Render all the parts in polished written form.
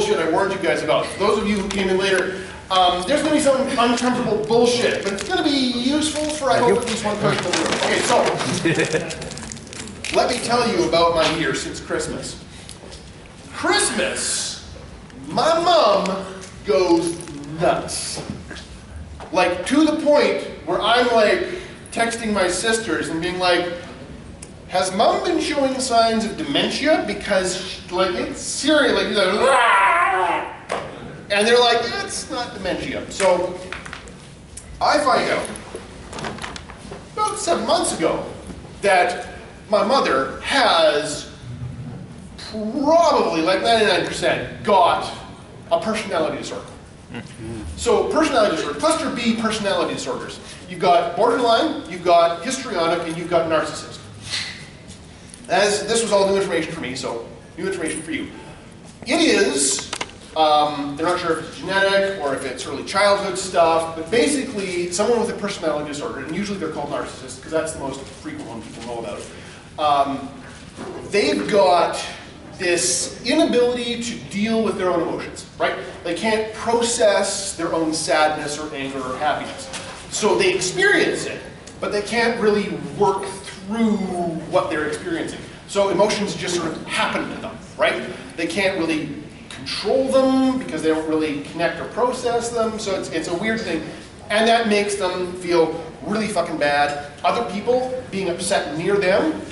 bullshit I warned you guys about. For those of you who came in later, there's going to be some uncomfortable bullshit, but it's going to be useful for, I hope, at least one person in the room. Okay, so, let me tell you about my year since Christmas. Christmas, my mom goes nuts. Like, to the point where I'm like texting my sisters and being like, has mom been showing signs of dementia? Because, like, it's serious, like, and they're like, it's not dementia. So, I find out about 7 months ago that my mother has probably, like 99%, got a personality disorder. So personality disorder, cluster B personality disorders. You've got borderline, you've got histrionic, and you've got narcissist. As this was all new information for me, so new information for you. It is, they're not sure if it's genetic or if it's early childhood stuff, but basically someone with a personality disorder, and usually they're called narcissists because that's the most frequent one people know about. They've got this inability to deal with their own emotions, right? They can't process their own sadness or anger or happiness. So they experience it, but they can't really work through what they're experiencing. So emotions just sort of happen to them, right? They can't really control them because they don't really connect or process them, so it's a weird thing. And that makes them feel really fucking bad. Other people being upset near them,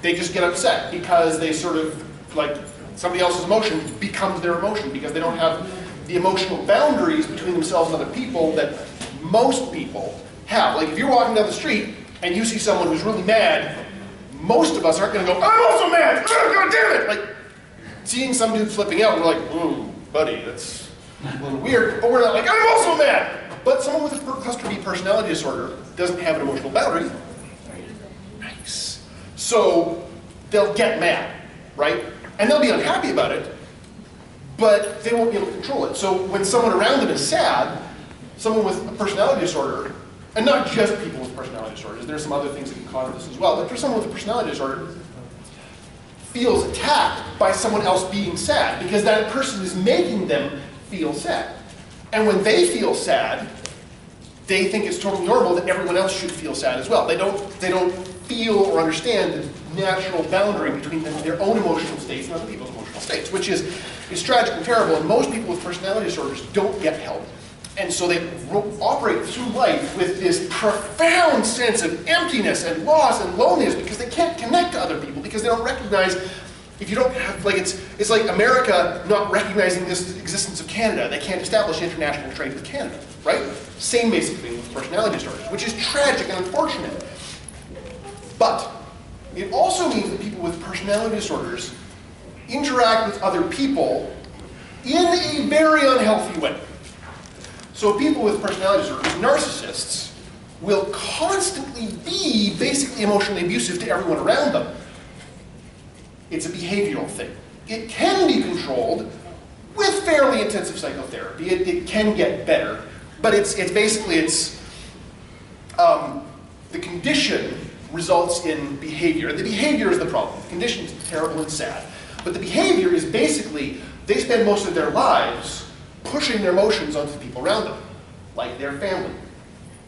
they just get upset because they sort of, like, somebody else's emotion becomes their emotion because they don't have the emotional boundaries between themselves and other people that most people have. Like, if you're walking down the street and you see someone who's really mad, most of us aren't going to go, I'm also mad! Oh, God damn it! Like, seeing some dude flipping out, we're like, ooh, buddy, that's a little weird. But we're not like, I'm also mad! But someone with a cluster B personality disorder doesn't have an emotional boundary. Nice. So, they'll get mad, right? And they'll be unhappy about it, but they won't be able to control it. So when someone around them is sad, someone with a personality disorder, and not just people with personality disorders, there's some other things that can cause this as well, but for someone with a personality disorder, feels attacked by someone else being sad, because that person is making them feel sad. And when they feel sad, they think it's totally normal that everyone else should feel sad as well. They don't feel or understand the natural boundary between their own emotional states and other people's emotional states, which is tragic and terrible, and most people with personality disorders don't get help. And so they operate through life with this profound sense of emptiness and loss and loneliness because they can't connect to other people, because they don't recognize, if you don't have, like, it's like America not recognizing this existence of Canada. They can't establish international trade with Canada, right? Same basic thing with personality disorders, which is tragic and unfortunate. But it also means that people with personality disorders interact with other people in a very unhealthy way. So people with personality disorders, narcissists, will constantly be basically emotionally abusive to everyone around them. It's a behavioral thing. It can be controlled with fairly intensive psychotherapy. It can get better, but it's basically the condition results in behavior. And the behavior is the problem. The condition is terrible and sad. But the behavior is basically, they spend most of their lives pushing their emotions onto the people around them, like their family.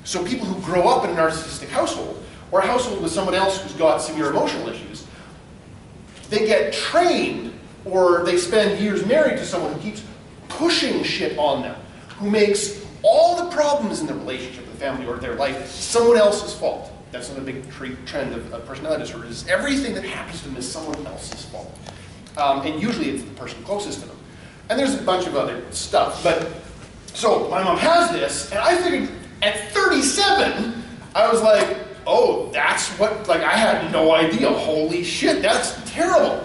So people who grow up in a narcissistic household, or a household with someone else who's got severe emotional issues, they get trained, or they spend years married to someone who keeps pushing shit on them, who makes all the problems in the relationship, the family, or their life someone else's fault. That's another big trend of personality disorders. Everything that happens to them is someone else's fault. And usually it's the person closest to them. And there's a bunch of other stuff. But so my mom has this, and I figured at 37, I was like, oh, that's what, like, I had no idea. Holy shit, that's terrible.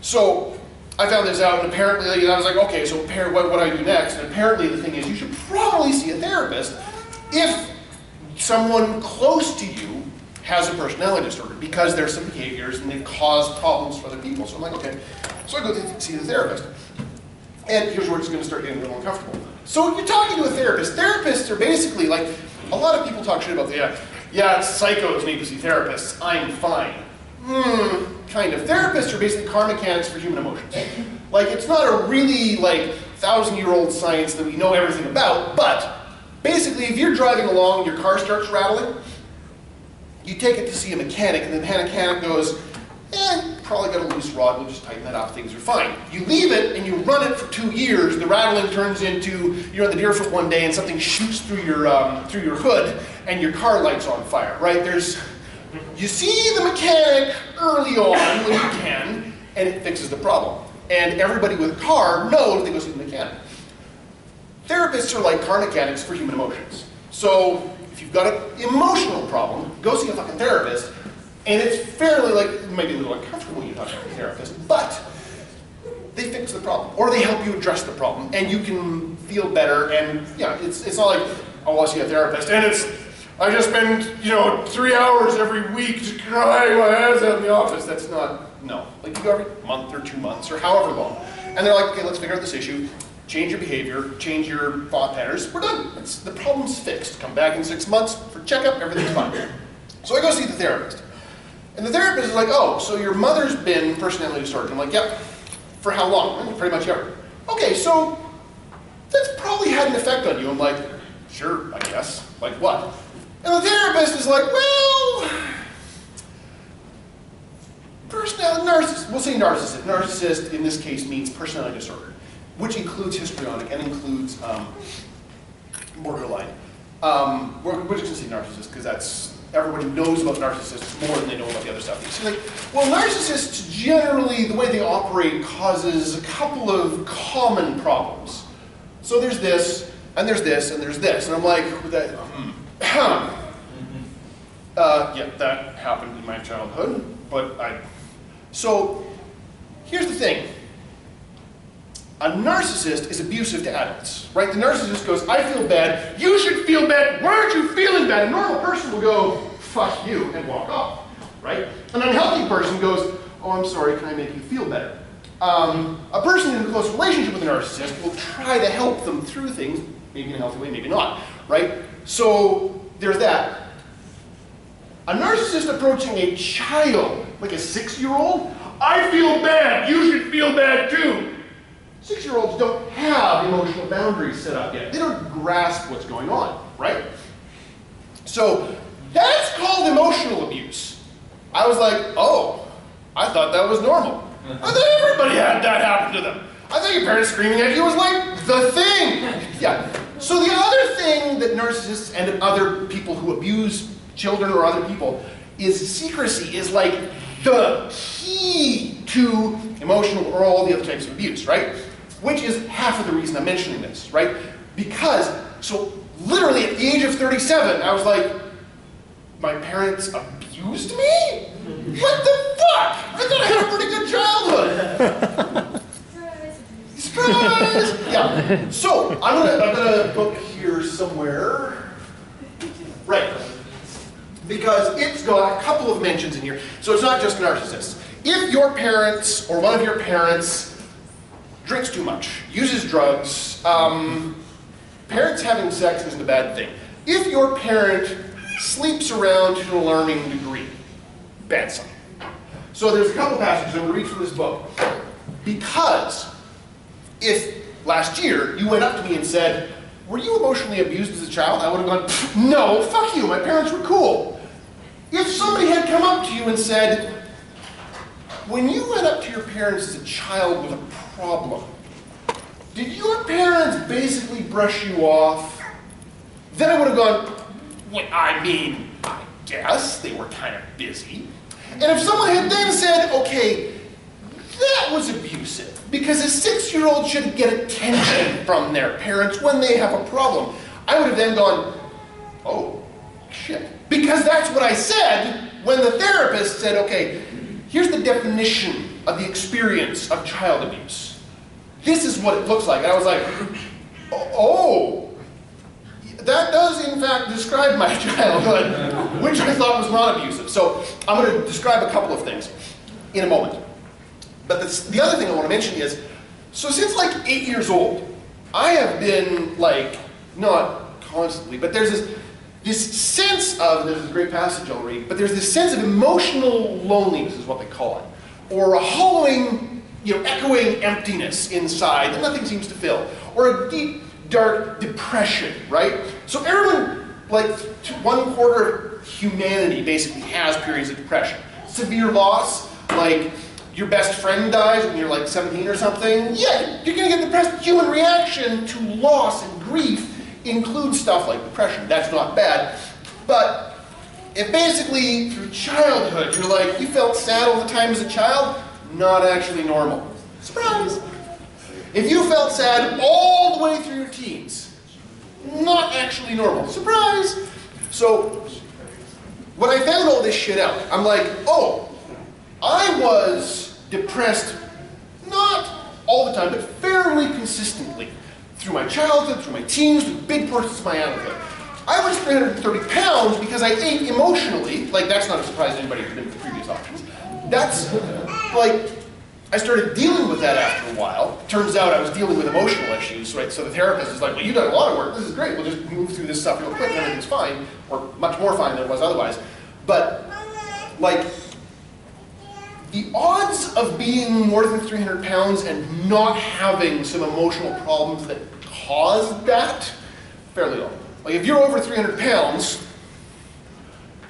So I found this out, and apparently, I was like, okay, so what do I do next? And apparently the thing is, you should probably see a therapist if someone close to you has a personality disorder, because there's some behaviors and they cause problems for other people. So I'm like, okay. So I go see the therapist. And here's where it's going to start getting a little uncomfortable. So you're talking to a therapist. Therapists are basically like, a lot of people talk shit about, yeah, psychos need to see therapists. I'm fine. Kind of. Therapists are basically car mechanics for human emotions. Like, it's not a really, like, 1,000-year-old science that we know everything about, but basically if you're driving along and your car starts rattling, you take it to see a mechanic, and the mechanic goes, probably got a loose rod, we'll just tighten that up, things are fine. You leave it and you run it for 2 years, the rattling turns into, you're on the Deerfoot one day and something shoots through your hood and your car lights on fire, right? You see the mechanic early on when you can, and it fixes the problem. And everybody with a car knows they go see the mechanic. Therapists are like car mechanics for human emotions. So if you've got an emotional problem, go see a fucking therapist. And it's fairly, like, maybe a little uncomfortable when you talk to a therapist, but they fix the problem, or they help you address the problem, and you can feel better. And yeah, it's not like, oh, I'll see a therapist, and I just spend 3 hours every week just crying my ass out in the office. That's not, no. Like you go every month or 2 months or however long, and they're like, okay, let's figure out this issue, change your behavior, change your thought patterns. We're done. The problem's fixed. Come back in 6 months for checkup. Everything's fine. So I go see the therapist. And the therapist is like, oh, so your mother's been personality disorder. I'm like, yep. For how long? Well, pretty much ever. Okay, so that's probably had an effect on you. I'm like, sure, I guess. Like what? And the therapist is like, well, narcissist. We'll say narcissist. Narcissist in this case means personality disorder, which includes histrionic and includes borderline. We're just going to say narcissist because that's, everybody knows about narcissists more than they know about the other stuff. She's like, well, narcissists generally, the way they operate causes a couple of common problems. So there's this, and there's this, and there's this. And I'm like, yeah, that happened in my childhood, but so here's the thing. A narcissist is abusive to adults, right? The narcissist goes, I feel bad, you should feel bad, why aren't you feeling bad? A normal person will go, fuck you, and walk off, right? An unhealthy person goes, oh, I'm sorry, can I make you feel better? A person in a close relationship with a narcissist will try to help them through things, maybe in a healthy way, maybe not, right? So there's that. A narcissist approaching a child, like a 6-year-old, I feel bad, you should feel bad too. 6-year-olds don't have emotional boundaries set up yet. They don't grasp what's going on, right? So that's called emotional abuse. I was like, oh, I thought that was normal. I thought everybody had that happen to them. I thought your parents screaming at you was like the thing. Yeah. So the other thing that narcissists and other people who abuse children or other people is secrecy is like the key to emotional or all the other types of abuse, right? Which is half of the reason I'm mentioning this, right? Because, so literally at the age of 37, I was like, my parents abused me? What the fuck? I thought I had a pretty good childhood. Surprise! Yeah. So I'm gonna book here somewhere. Right. Because it's got a couple of mentions in here. So it's not just narcissists. If your parents or one of your parents drinks too much, uses drugs, parents having sex isn't a bad thing. If your parent sleeps around to an alarming degree, bad sign. So there's a couple passages I'm going to read from this book. Because if last year you went up to me and said, were you emotionally abused as a child? I would have gone, no, fuck you, my parents were cool. If somebody had come up to you and said, when you went up to your parents as a child with a problem, did your parents basically brush you off? Then I would have gone, well, I mean, I guess they were kind of busy. And if someone had then said, okay, that was abusive, because a 6-year-old shouldn't get attention from their parents when they have a problem, I would have then gone, oh, shit. Because that's what I said when the therapist said, okay, here's the definition of the experience of child abuse. This is what it looks like. And I was like, oh, that does in fact describe my childhood, which I thought was not abusive. So I'm going to describe a couple of things in a moment. But the other thing I want to mention is, so since like 8 years old, I have been like, not constantly, but there's this sense of, there's a great passage I'll read, but there's this sense of emotional loneliness is what they call it, or a hollowing echoing emptiness inside that nothing seems to fill, or a deep, dark depression, right? So everyone, like 1/4 of humanity basically has periods of depression. Severe loss, like your best friend dies when you're like 17 or something, yeah, you're gonna get depressed. Human reaction to loss and grief includes stuff like depression. That's not bad. But if basically through childhood you're like, you felt sad all the time as a child, not actually normal. Surprise! If you felt sad all the way through your teens, not actually normal. Surprise! So when I found all this shit out, I'm like, oh, I was depressed, not all the time, but fairly consistently. Through my childhood, through my teens, through big portions of my adulthood. I was 330 pounds because I ate emotionally. Like, that's not a surprise to anybody who's been to the previous options. That's, like, I started dealing with that after a while. Turns out I was dealing with emotional issues, right? So the therapist is like, well, you've done a lot of work. This is great. We'll just move through this stuff real quick and everything's fine. Or much more fine than it was otherwise. But, like, the odds of being more than 300 pounds and not having some emotional problems that caused that, fairly low. Like if you're over 300 pounds,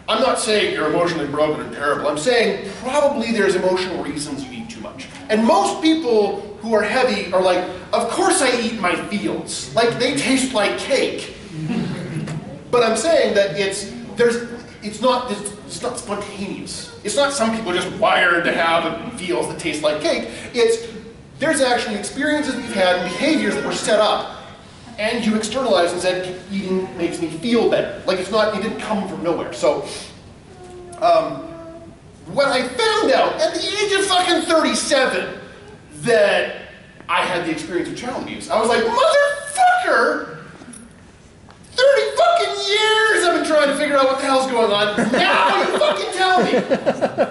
I'm not saying you're emotionally broken and terrible. I'm saying probably there's emotional reasons you eat too much. And most people who are heavy are like, of course I eat my fields. Like they taste like cake. But I'm saying that it's not spontaneous. It's not some people are just wired to have feels that taste like cake. There's actually experiences that you've had and behaviors that were set up and you externalize and said, eating makes me feel better. Like it didn't come from nowhere. So, when I found out at the age of fucking 37 that I had the experience of child abuse, I was like, motherfucker! 30 fucking years I've been trying to figure out what the hell's going on. Now you fucking tell me.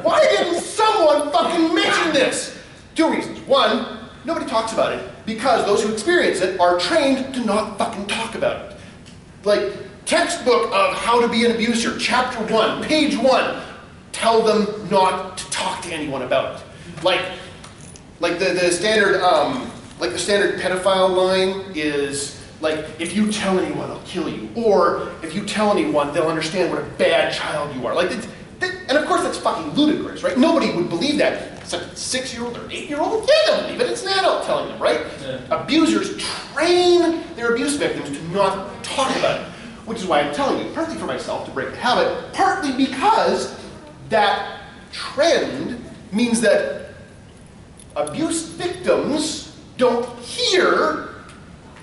Why didn't someone fucking mention this? 2 reasons. One, nobody talks about it because those who experience it are trained to not fucking talk about it. Like, textbook of how to be an abuser, chapter 1, page 1, tell them not to talk to anyone about it. Like the standard pedophile line is, like, if you tell anyone, I'll kill you. Or, if you tell anyone, they'll understand what a bad child you are. Like, and of course that's fucking ludicrous, right? Nobody would believe that. Except a 6-year-old or an 8-year-old, yeah, they'll believe it. It's an adult telling them, right? Yeah. Abusers train their abuse victims to not talk about it. Which is why I'm telling you, partly for myself, to break the habit, partly because that trend means that abuse victims don't hear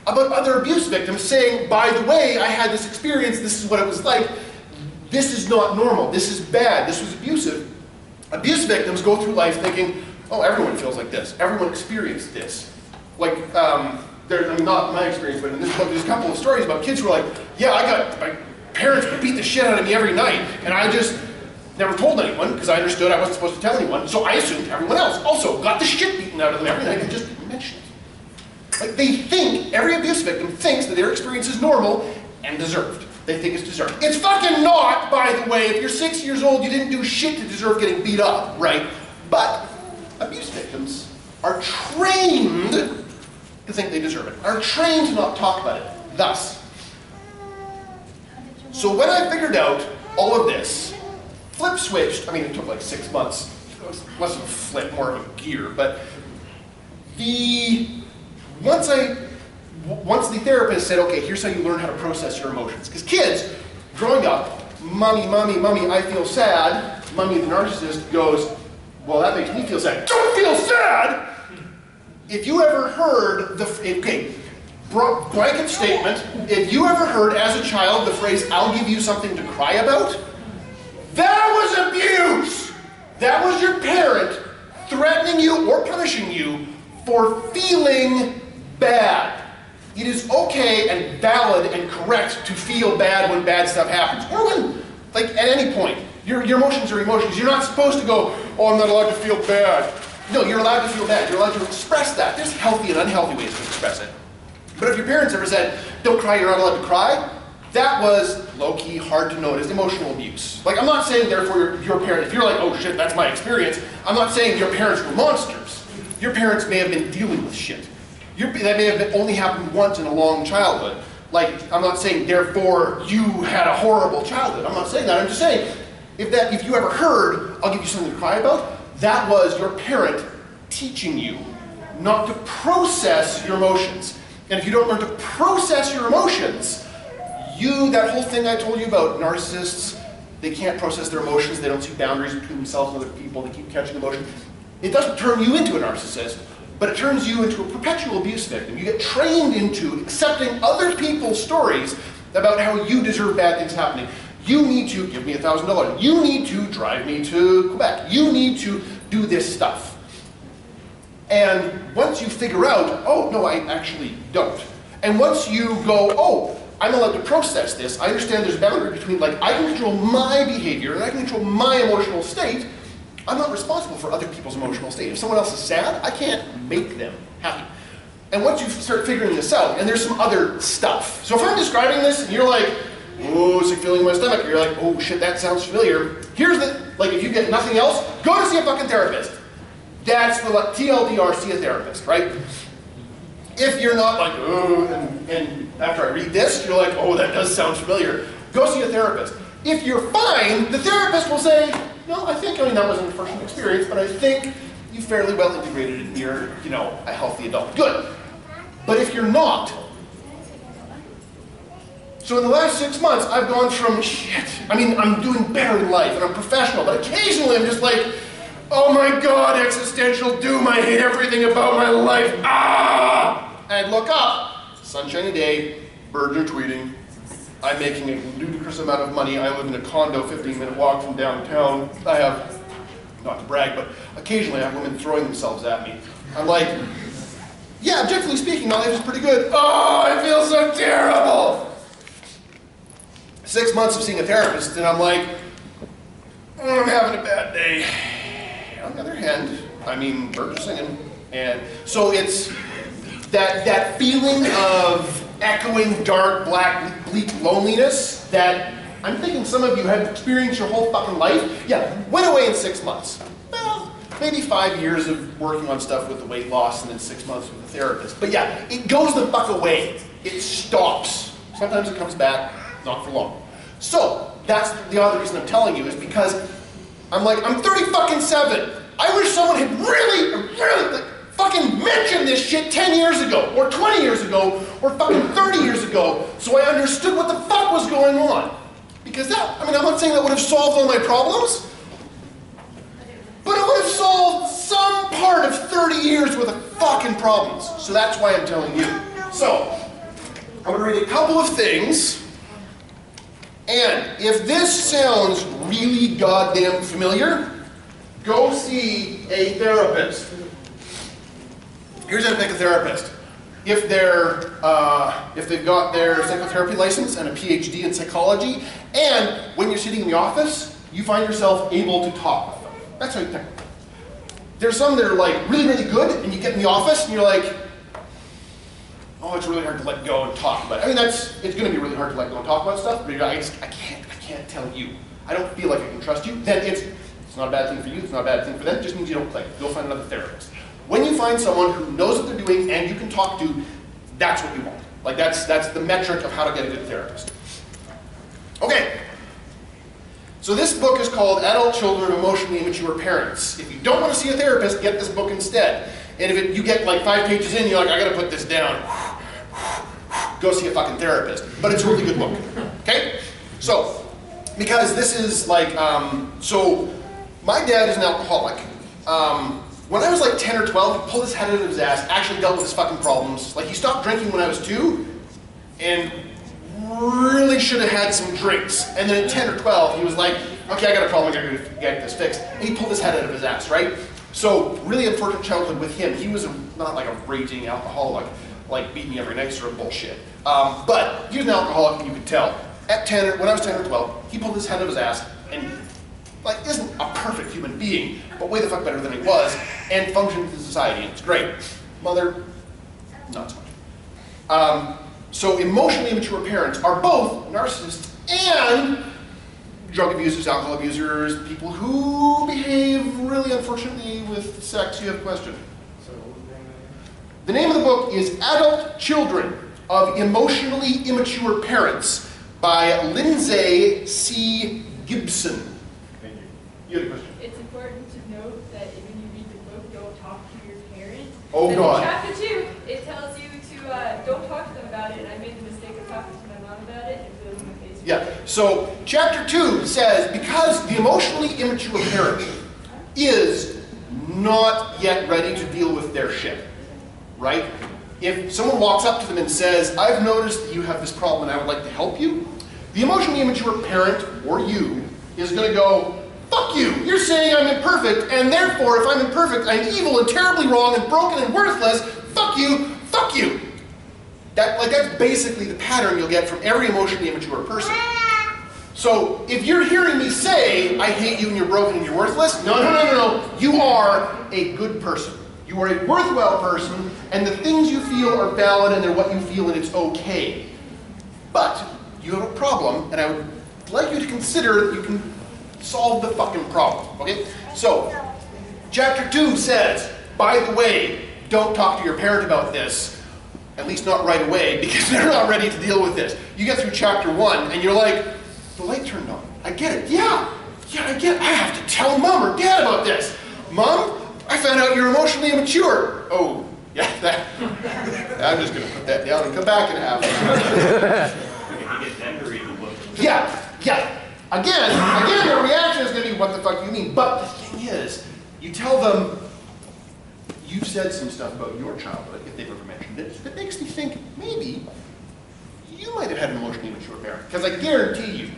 about other abuse victims saying, by the way, I had this experience, this is what it was like, this is not normal, this is bad, this was abusive. Abuse victims go through life thinking, oh, everyone feels like this, everyone experienced this. Like, not my experience, but in this book, there's a couple of stories about kids who are like, yeah, my parents would beat the shit out of me every night, and I just never told anyone, because I understood I wasn't supposed to tell anyone, so I assumed everyone else also got the shit beaten out of them every night and just didn't mention it. Like, they think, every abuse victim thinks that their experience is normal and deserved. They think it's deserved. It's fucking not, by the way. If you're 6 years old, you didn't do shit to deserve getting beat up, right? But abuse victims are trained to think they deserve it, are trained to not talk about it. Thus, so when I figured out all of this, flip switched, I mean, it took like 6 months. It was less of a flip, more of a gear, but once the therapist said, okay, here's how you learn how to process your emotions. Because kids, growing up, mommy, I feel sad. Mommy, the narcissist, goes, well, that makes me feel sad. Don't feel sad! If you ever heard blanket statement, if you ever heard as a child the phrase, I'll give you something to cry about, that was abuse! That was your parent threatening you or punishing you for feeling bad. It is okay and valid and correct to feel bad when bad stuff happens. Or when, like, at any point. Your emotions are emotions. You're not supposed to go, oh, I'm not allowed to feel bad. No, you're allowed to feel bad. You're allowed to express that. There's healthy and unhealthy ways to express it. But if your parents ever said, don't cry, you're not allowed to cry, that was low-key, hard to notice, emotional abuse. Like, I'm not saying, therefore, your parent, if you're like, oh shit, that's my experience, I'm not saying your parents were monsters. your parents may have been dealing with shit. That may have only happened once in a long childhood. Like, I'm not saying, therefore, you had a horrible childhood. I'm not saying that. I'm just saying, if you ever heard, I'll give you something to cry about, that was your parent teaching you not to process your emotions. And if you don't learn to process your emotions, that whole thing I told you about narcissists, they can't process their emotions, they don't see boundaries between themselves and other people, they keep catching emotions. It doesn't turn you into a narcissist, but it turns you into a perpetual abuse victim. You get trained into accepting other people's stories about how you deserve bad things happening. You need to give me $1,000. You need to drive me to Quebec. You need to do this stuff. And once you figure out, oh, no, I actually don't. And once you go, oh, I'm allowed to process this. I understand there's a boundary between, like, I can control my behavior and I can control my emotional state. I'm not responsible for other people's emotional state. If someone else is sad, I can't make them happy. And once you start figuring this out, and there's some other stuff. So if I'm describing this and you're like, oh, sick feeling in my stomach, or you're like, oh shit, that sounds familiar. Here's the, like, if you get nothing else, go to see a fucking therapist. That's the, like, TLDR, see a therapist, right? If you're not like, oh, and after I read this, you're like, oh, that does sound familiar, go see a therapist. If you're fine, the therapist will say, no, I mean, that wasn't a personal experience, but I think you fairly well integrated it and you're, a healthy adult. Good. But if you're not, so in the last 6 months, I've gone from shit, I mean, I'm doing better in life and I'm professional, but occasionally I'm just like, oh my God, existential doom, I hate everything about my life, ah! And I look up, it's a sunshiny day, birds are tweeting, I'm making a ludicrous amount of money, I live in a condo 15-minute walk from downtown, I have, not to brag, but occasionally I have women throwing themselves at me. I'm like, yeah, objectively speaking, my life is pretty good. Oh, I feel so terrible! 6 months of seeing a therapist, and I'm like, oh, I'm having a bad day. On the other hand, I mean, birds are singing. And so it's that feeling of echoing dark, black, bleak loneliness that I'm thinking some of you have experienced your whole fucking life. Yeah, went away in 6 months. Well, maybe 5 years of working on stuff with the weight loss and then 6 months with a therapist. But yeah, it goes the fuck away. It stops. Sometimes it comes back, not for long. So that's the other reason I'm telling you is because I'm like, I'm 37. I wish someone had really fucking mentioned this shit 10 years ago, or 20 years ago, or fucking 30 years ago, so I understood what the fuck was going on. Because that, I mean, I'm not saying that would have solved all my problems, but it would have solved some part of 30 years worth of fucking problems. So that's why I'm telling you. So, I'm gonna read a couple of things, and if this sounds really goddamn familiar, go see a therapist. Here's how to pick a therapist. If they've got their psychotherapy license and a PhD in psychology, and when you're sitting in the office, you find yourself able to talk with them. That's how you pick them. There's some that are like really, really good, and you get in the office and you're like, oh, it's really hard to let go and talk about it. I mean, it's going to be really hard to let go and talk about stuff, but you're like, I can't tell you. I don't feel like I can trust you. Then it's not a bad thing for you, it's not a bad thing for them, it just means you don't click. Go find another therapist. When you find someone who knows what they're doing and you can talk to, that's what you want. Like that's the metric of how to get a good therapist. Okay. So this book is called Adult Children of Emotionally Immature Parents. If you don't want to see a therapist, get this book instead. And if you get like 5 pages in, you're like, I gotta put this down. Go see a fucking therapist. But it's a really good book. Okay? So, because this is like, so my dad is an alcoholic. When I was like 10 or 12, he pulled his head out of his ass, actually dealt with his fucking problems. Like he stopped drinking when I was 2, and really should have had some drinks. And then at 10 or 12, he was like, okay, I got a problem, I gotta get this fixed. And he pulled his head out of his ass, right? So, really unfortunate childhood with him. He was not like a raging alcoholic, like beat me every night sort of bullshit. But he was an alcoholic, and you could tell. When I was 10 or 12, he pulled his head out of his ass, and like isn't a perfect human being, but way the fuck better than he was, and functioned in society. It's great. Mother, not so much. So emotionally immature parents are both narcissists and drug abusers, alcohol abusers, people who behave really unfortunately with sex you have questioned. The name of the book is Adult Children of Emotionally Immature Parents by Lindsay C. Gibson. Thank you. You had a question? It's important to note that when you read the book, don't talk to your parents. Oh, And God. in chapter 2, it tells you to don't talk to them about it. And I made the mistake of talking to my mom about it and feeling in the face. Yeah, so chapter 2 says, because the emotionally immature parent is not yet ready to deal with their shit, right? If someone walks up to them and says, I've noticed that you have this problem and I would like to help you, the emotionally immature parent, or you, is going to go, fuck you, you're saying I'm imperfect, and therefore if I'm imperfect, I'm evil and terribly wrong and broken and worthless, fuck you, fuck you. That's basically the pattern you'll get from every emotionally immature person. So if you're hearing me say, I hate you and you're broken and you're worthless, no. You are a good person. You are a worthwhile person, and the things you feel are valid and they're what you feel and it's okay. But you have a problem, and I would like you to consider that you can solve the fucking problem, okay? So, chapter 2 says, by the way, don't talk to your parent about this, at least not right away, because they're not ready to deal with this. You get through chapter 1, and you're like, the light turned on. I get it. Yeah, I get it. I have to tell mom or dad about this. Mom, I found out you're emotionally immature. Oh, yeah, I'm just going to put that down and come back in half an hour. Yeah. Again, their reaction is going to be, what the fuck do you mean? But the thing is, you tell them, you've said some stuff about your childhood, if they've ever mentioned it, that makes me think, maybe, you might have had an emotionally immature parent. Because I guarantee you,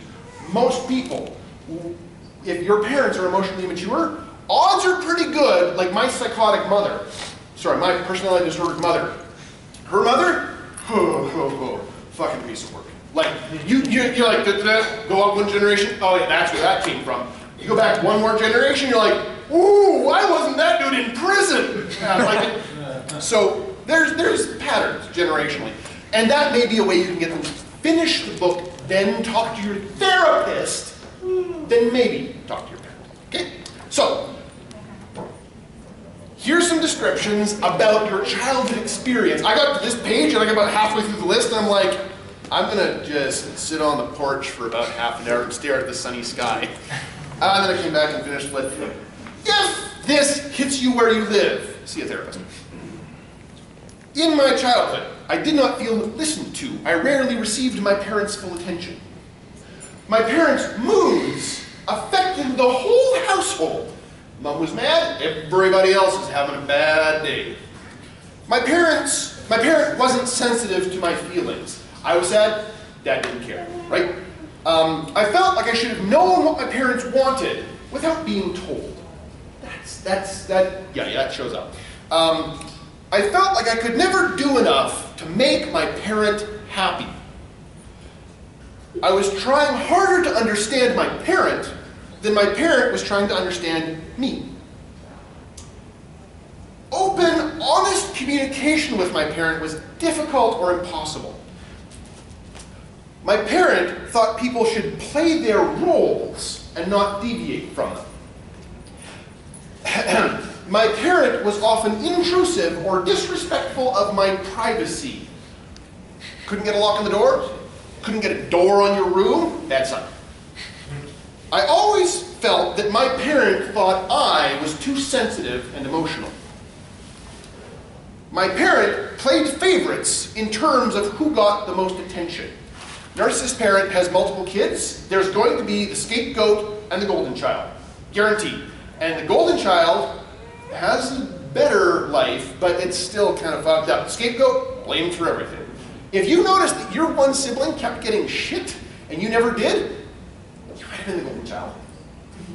most people, if your parents are emotionally immature, odds are pretty good, like my psychotic mother, my personality disordered mother. Her mother, fucking piece of work. Like, you're like, go up one generation, oh yeah, that's where that came from. You go back one more generation, you're like, ooh, why wasn't that dude in prison? So there's patterns generationally. And that may be a way you can get them to finish the book, then talk to your therapist, then maybe talk to your parent. Okay? So, here's some descriptions about your childhood experience. I got to this page and I got about halfway through the list and I'm like, I'm gonna just sit on the porch for about half an hour and stare at the sunny sky. And then I came back and finished with, if this hits you where you live, see a therapist. In my childhood, I did not feel listened to. I rarely received my parents' full attention. My parents' moods affected the whole household. Mom was mad, everybody else was having a bad day. My parent wasn't sensitive to my feelings. I was sad, Dad didn't care, right? I felt like I should have known what my parents wanted without being told. That shows up. I felt like I could never do enough to make my parent happy. I was trying harder to understand my parent than my parent was trying to understand me. Open, honest communication with my parent was difficult or impossible. My parent thought people should play their roles and not deviate from them. My parent was often intrusive or disrespectful of my privacy. Couldn't get a lock on the door? Couldn't get a door on your room? Bad son. I always felt that my parent thought I was too sensitive and emotional. My parent played favorites in terms of who got the most attention. Narcissist parent has multiple kids. There's going to be the scapegoat and the golden child. Guaranteed. And the golden child has a better life, but it's still kind of fucked up. Scapegoat, blamed for everything. If you notice that your one sibling kept getting shit and you never did, you might have been the golden child.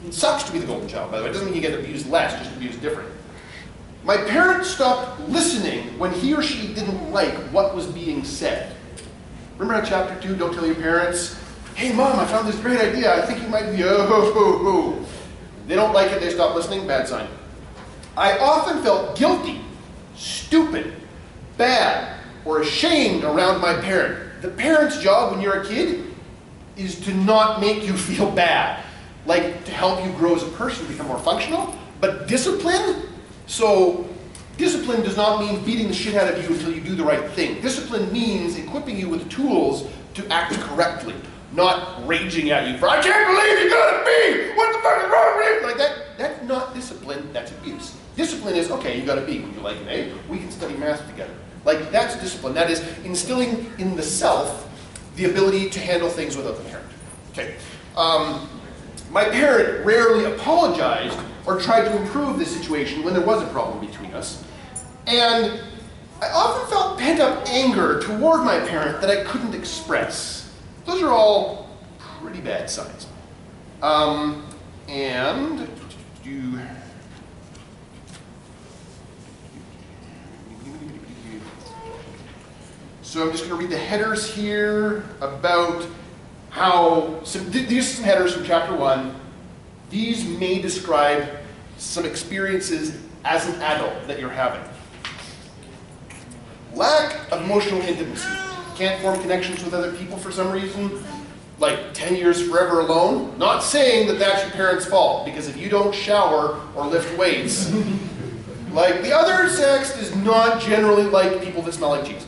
It sucks to be the golden child, by the way. It doesn't mean you get abused less, just abused different. My parent stopped listening when he or she didn't like what was being said. Remember in chapter 2, don't tell your parents, hey mom, I found this great idea, I think you might be, They don't like it, they stop listening, bad sign. I often felt guilty, stupid, bad, or ashamed around my parent. The parent's job when you're a kid is to not make you feel bad. Like to help you grow as a person, become more functional, but discipline. So Discipline does not mean beating the shit out of you until you do the right thing. Discipline means equipping you with the tools to act correctly, not raging at you for, I can't believe you gotta be! What the fuck is wrong with you? Like that's not discipline, that's abuse. Discipline is, okay, you got a B. Would you like an A? We can study math together. Like, that's discipline. That is instilling in the self the ability to handle things without the parent. Okay. My parent rarely apologized or tried to improve the situation when there was a problem between us. And I often felt pent-up anger toward my parent that I couldn't express. Those are all pretty bad signs. So I'm just going to read the headers here about how, these are some headers from chapter 1. These may describe some experiences as an adult that you're having. Lack of emotional intimacy. Can't form connections with other people for some reason. Like 10 years forever alone. Not saying that that's your parents' fault, because if you don't shower or lift weights, like the other sex does not generally like people that smell like cheese.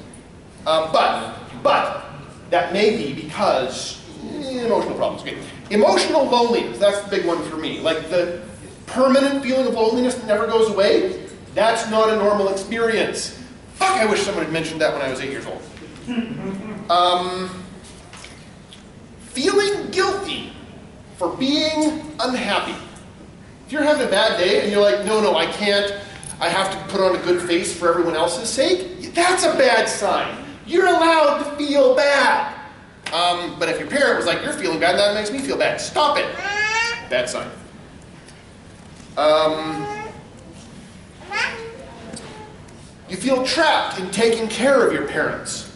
But that may be because emotional problems. Okay. Emotional loneliness, that's the big one for me. Like the permanent feeling of loneliness that never goes away, that's not a normal experience. Fuck, I wish someone had mentioned that when I was 8 years old. Feeling guilty for being unhappy. If you're having a bad day and you're like, no, I can't, I have to put on a good face for everyone else's sake, that's a bad sign. You're allowed to feel bad. But if your parent was like, you're feeling bad, that makes me feel bad. Stop it. Bad sign. You feel trapped in taking care of your parents.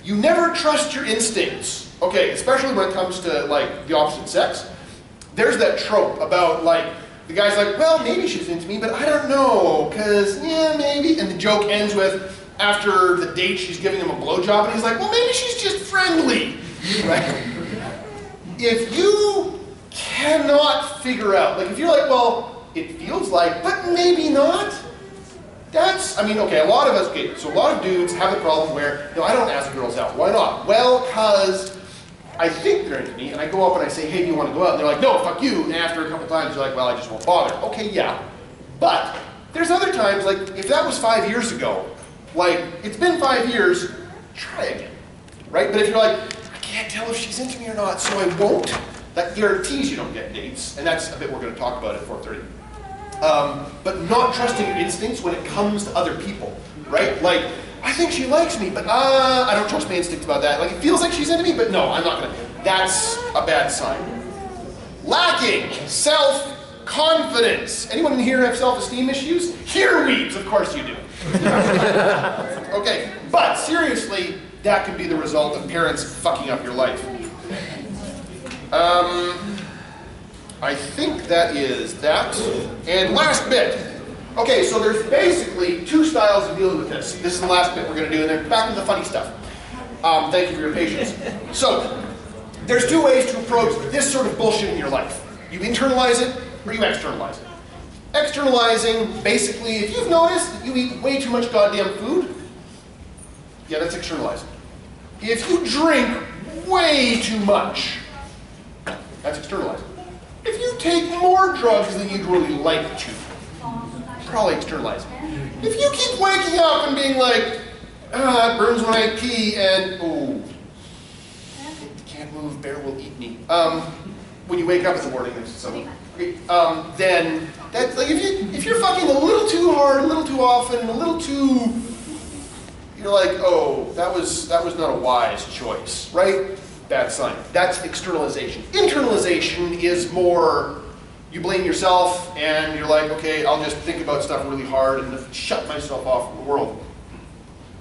You never trust your instincts. Okay, especially when it comes to like the opposite sex. There's that trope about like, the guy's like, well, maybe she's into me, but I don't know, because, yeah, maybe. And the joke ends with, after the date, she's giving him a blowjob, and he's like, well, maybe she's just friendly, right? If you cannot figure out, like if you're like, well, it feels like, but maybe not, that's, I mean, okay, a lot of us, okay, so a lot of dudes have the problem where, no, I don't ask girls out. Why not? Well, because I think they're into me, and I go up and I say, hey, do you want to go out? And they're like, no, fuck you. And after a couple times, you're like, well, I just won't bother. Okay, yeah. But there's other times, like, if that was 5 years ago, like, it's been 5 years, try again, right? But if you're like, I can't tell if she's into me or not, so I won't, that guarantees you don't get dates. And that's a bit we're going to talk about at 4:30. But not trusting your instincts when it comes to other people, right? Like, I think she likes me, but I don't trust my instincts about that. Like, it feels like she's into me, but no, I'm not going to. That's a bad sign. Lacking self-confidence. Anyone in here have self-esteem issues? Here weeds, of course you do. Okay, but seriously, that can be the result of parents fucking up your life. I think that is that. And last bit. Okay, so there's basically two styles of dealing with this. This is the last bit we're going to do, and then back to the funny stuff. Thank you for your patience. So, there's two ways to approach this sort of bullshit in your life. You internalize it, or you externalize it. Externalizing, basically, if you've noticed that you eat way too much goddamn food, yeah, that's externalizing. If you drink way too much, that's externalizing. If you take more drugs than you'd really like to, probably externalizing. If you keep waking up and being like, it burns when I pee, and oh, can't move, bear will eat me. When you wake up in the morning, there's someone. Then that's like if you're fucking a little too hard, a little too often, a little too, you're like, oh, that was not a wise choice, right? Bad sign. That's externalization. Internalization is more, you blame yourself and you're like, okay, I'll just think about stuff really hard and shut myself off from the world.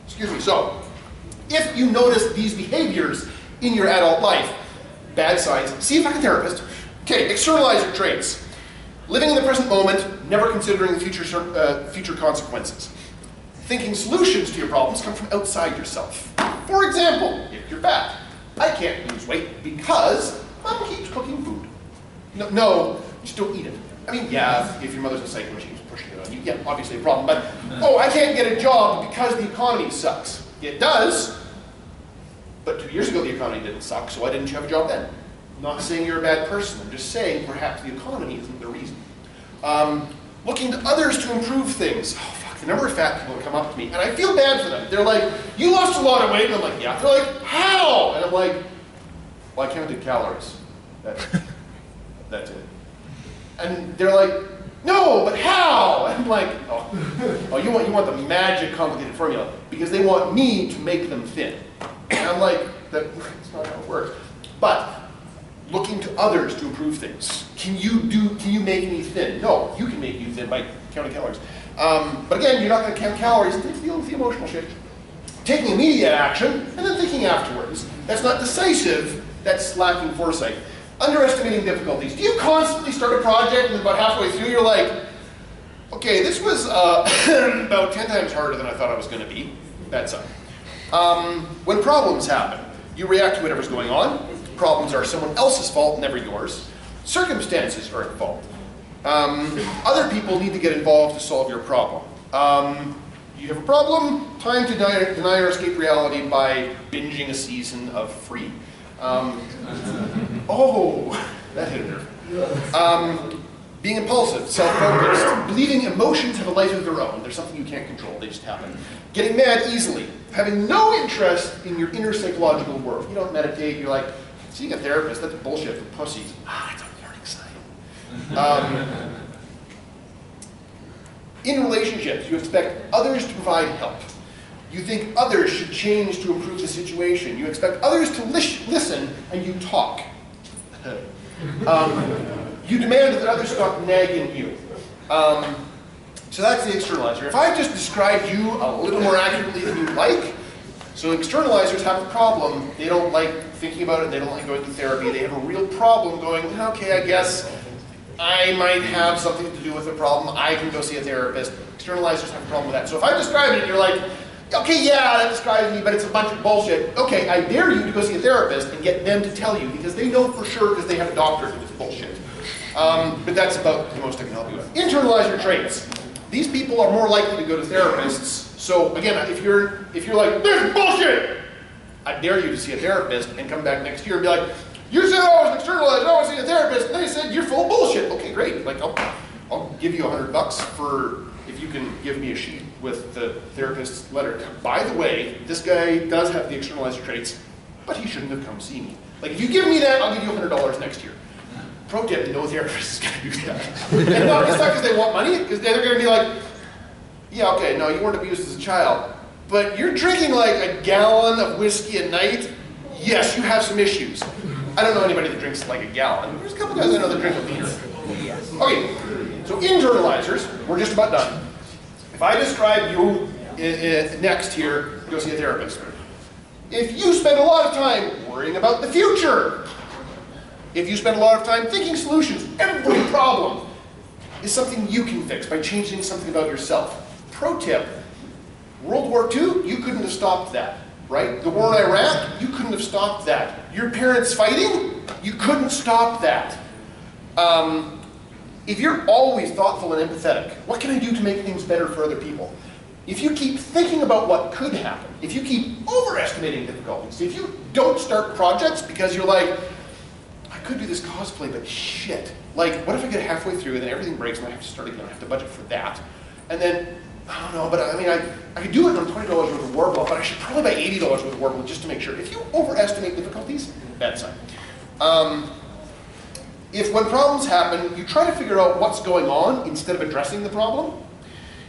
Excuse me. So, if you notice these behaviors in your adult life, bad signs, see a fucking therapist. Okay, externalize your traits. Living in the present moment, never considering future consequences. Thinking solutions to your problems come from outside yourself. For example, if you're fat, I can't lose weight because Mom keeps cooking food. No, just don't eat it. I mean, yeah, if your mother's a psycho and she's pushing it on you, yeah, obviously a problem. But, oh, I can't get a job because the economy sucks. It does, but 2 years ago the economy didn't suck, so why didn't you have a job then? I'm not saying you're a bad person, I'm just saying perhaps the economy isn't the reason. Looking to others to improve things. Oh, fuck, the number of fat people that come up to me, and I feel bad for them. They're like, you lost a lot of weight, and I'm like, yeah. They're like, how? And I'm like, well, I counted calories. That's it. And they're like, no, but how? And I'm like, oh, you want the magic complicated formula because they want me to make them thin. And I'm like, that's not how it works. But looking to others to improve things. Can you make me thin? No, you can make you thin by counting calories. But again, you're not going to count calories until you deal with the emotional shit. Taking immediate action and then thinking afterwards. That's not decisive, that's lacking foresight. Underestimating difficulties. Do you constantly start a project and about halfway through you're like, okay, this was about 10 times harder than I thought I was going to be. Bad sign. When problems happen, you react to whatever's going on. Problems are someone else's fault, never yours. Circumstances are at fault. Other people need to get involved to solve your problem. You have a problem, time to deny or escape reality by binging a season of Free. Oh, that hit a nerve. Being impulsive, self-focused, believing emotions have a life of their own. There's something you can't control, they just happen. Getting mad easily, having no interest in your inner psychological world. You don't meditate, you're like, seeing a therapist, that's bullshit for pussies. It's a warning sign. In relationships, you expect others to provide help. You think others should change to improve the situation. You expect others to listen, and you talk. You demand that others stop nagging you. So that's the externalizer. If I just described you a little more accurately than you'd like, so externalizers have the problem. They don't like thinking about it. They don't like going to therapy. They have a real problem going, okay, I guess I might have something to do with the problem. I can go see a therapist. Externalizers have a problem with that. So if I describe it and you're like, okay, yeah, that describes me, but it's a bunch of bullshit. Okay, I dare you to go see a therapist and get them to tell you because they know for sure because they have a doctor who is bullshit. But that's about the most I can help you with. Internalizer traits. These people are more likely to go to therapists. So again, if you're like, this is bullshit, I dare you to see a therapist and come back next year and be like, you said I was an externalizer, I want to see a therapist, and they said you're full of bullshit. Okay, great. Like I'll give you $100 for if you can give me a sheet with the therapist's letter. By the way, this guy does have the externalizer traits, but he shouldn't have come see me. Like if you give me that, I'll give you $100 next year. Pro tip, no therapist is going to do that. And no, it's not because they want money, because they're going to be like, yeah, okay, no, you weren't abused as a child, but you're drinking like a gallon of whiskey a night. Yes, you have some issues. I don't know anybody that drinks like a gallon. There's a couple guys I know that drink a liter. Okay, so internalizers, we're just about done. If I describe you next here, go see a therapist. If you spend a lot of time worrying about the future, if you spend a lot of time thinking solutions, every problem is something you can fix by changing something about yourself. Pro tip, World War II, you couldn't have stopped that, right? The war in Iraq, you couldn't have stopped that. Your parents fighting, you couldn't stop that. If you're always thoughtful and empathetic, what can I do to make things better for other people? If you keep thinking about what could happen, if you keep overestimating difficulties, if you don't start projects because you're like, I could do this cosplay, but shit. Like, what if I get halfway through and then everything breaks and I have to start again, I have to budget for that. And then, I don't know, but I mean, I could do it on $20 worth of Warbler, but I should probably buy $80 worth of Warbler just to make sure. If you overestimate difficulties, bad sign. If when problems happen, you try to figure out what's going on instead of addressing the problem,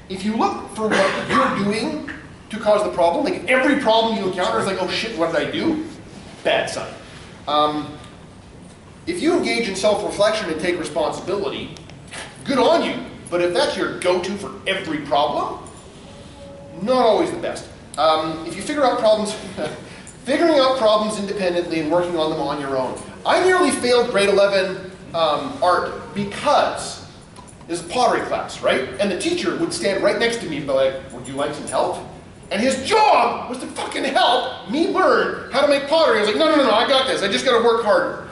if you look for what you're doing to cause the problem, like every problem you encounter is like, oh shit, what did I do? Bad sign. If you engage in self-reflection and take responsibility, good on you. But if that's your go-to for every problem, not always the best. If you figure out problems, figuring out problems independently and working on them on your own. I nearly failed grade 11 art because there's a pottery class, right? And the teacher would stand right next to me and be like, would you like some help? And his job was to fucking help me learn how to make pottery. I was like, no, I got this. I just got to work harder.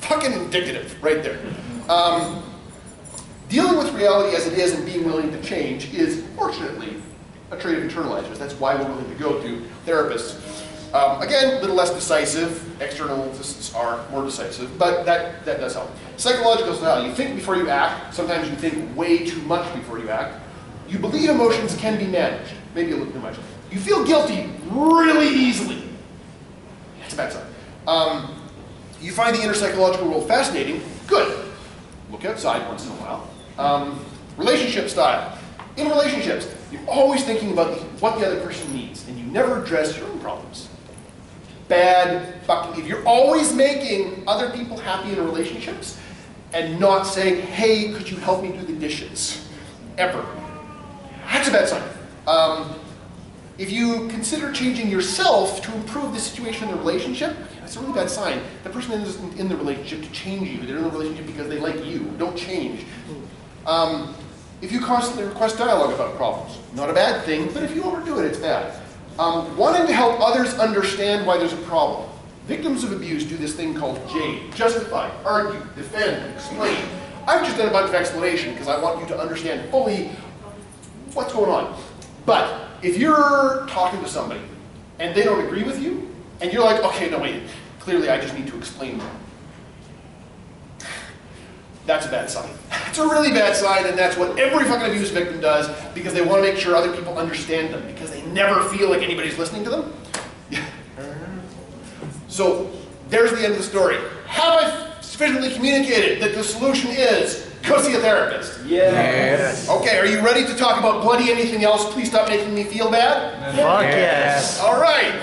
Fucking indicative right there. Dealing with reality as it is and being willing to change is, fortunately, a trait of internalizers. That's why we're willing to go to therapists. Again, a little less decisive. Externalists are more decisive, but that does help. Psychological style. You think before you act. Sometimes you think way too much before you act. You believe emotions can be managed. Maybe a little too much. You feel guilty really easily. That's a bad sign. You find the inner psychological world fascinating. Good. Look outside once in a while. Relationship style. In relationships, you're always thinking about what the other person needs, and you never address your own problems. Bad fucking behavior. You're always making other people happy in relationships and not saying, hey, could you help me do the dishes? Ever. That's a bad sign. If you consider changing yourself to improve the situation in the relationship, that's a really bad sign. The person isn't in the relationship to change you. They're in the relationship because they like you. Don't change. If you constantly request dialogue about problems, not a bad thing, but if you overdo it, it's bad. Wanting to help others understand why there's a problem. Victims of abuse do this thing called JADE. Justify, argue, defend, explain. I've just done a bunch of explanation because I want you to understand fully what's going on. But if you're talking to somebody and they don't agree with you, and you're like, okay, no wait, clearly I just need to explain more. That's a bad sign. It's a really bad sign, and that's what every fucking abuse victim does because they want to make sure other people understand them because they never feel like anybody's listening to them. So there's the end of the story. Have I sufficiently communicated that the solution is go see a therapist? Yes. Okay, are you ready to talk about bloody anything else? Please stop making me feel bad. Fuck yes. All right.